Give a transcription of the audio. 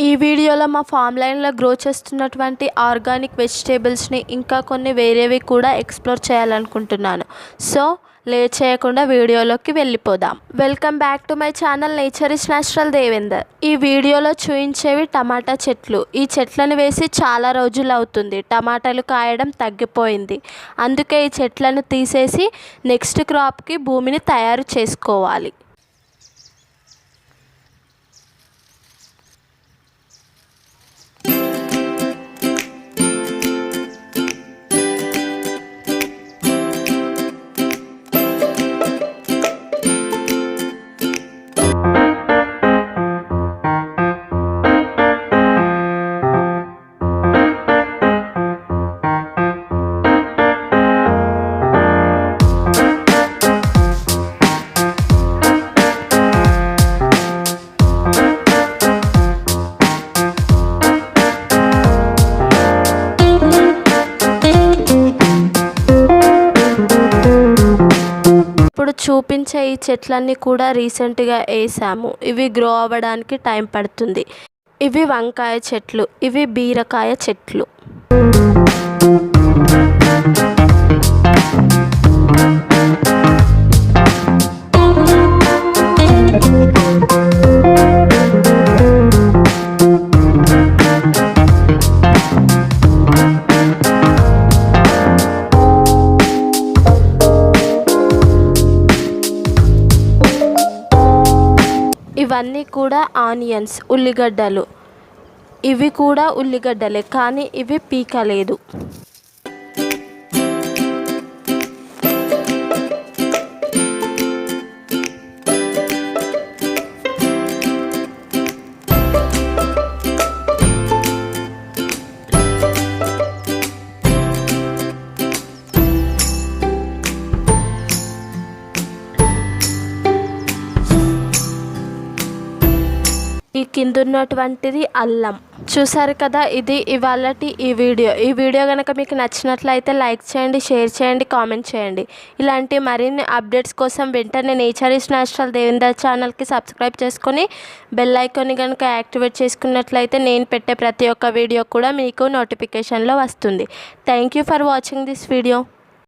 ఈ వీడియోలో మా ఫామ్ లైన్లో గ్రో చేస్తున్నటువంటి ఆర్గానిక్ వెజిటేబుల్స్ని ఇంకా కొన్ని వేరేవి కూడా ఎక్స్ప్లోర్ చేయాలనుకుంటున్నాను. సో లేట్ చేయకుండా వీడియోలోకి వెళ్ళిపోదాం. Welcome back to my channel nature is natural Devender. ఈ వీడియోలో చూపించేవి టమాటా చెట్లు. ఈ చెట్లను వేసి చాలా రోజులు అవుతుంది. టమాటాలు కాయడం తగ్గిపోయింది. అందుకే ఈ చెట్లను తీసేసి నెక్స్ట్ క్రాప్కి భూమిని తయారు చేసుకోవాలి. ఇప్పుడు చూపించే ఈ చెట్లన్నీ కూడా రీసెంట్గా వేసాము. ఇవి గ్రో అవ్వడానికి టైం పడుతుంది. ఇవి వంకాయ చెట్లు, ఇవి బీరకాయ చెట్లు. ఇవన్నీ కూడా ఆనియన్స్, ఉల్లిగడ్డలు. ఇవి కూడా ఉల్లిగడ్డలే, కానీ ఇవి పీకలేదు. ఈ కింద ఉన్నటువంటిది అల్లం. చూసారు కదా, ఇది ఇవాళటి ఈ వీడియో కనుక మీకు నచ్చినట్లయితే లైక్ చేయండి, షేర్ చేయండి, కామెంట్ చేయండి. ఇలాంటి మరిన్ని అప్డేట్స్ కోసం వెంటనే నేచర్ ఇస్ న్యాచురల్ దేవేందర్ ఛానల్కి సబ్స్క్రైబ్ చేసుకొని బెల్ ఐకాన్ని కనుక యాక్టివేట్ చేసుకున్నట్లయితే నేను పెట్టే ప్రతి ఒక్క వీడియో కూడా మీకు నోటిఫికేషన్లో వస్తుంది. Thank you for watching this video.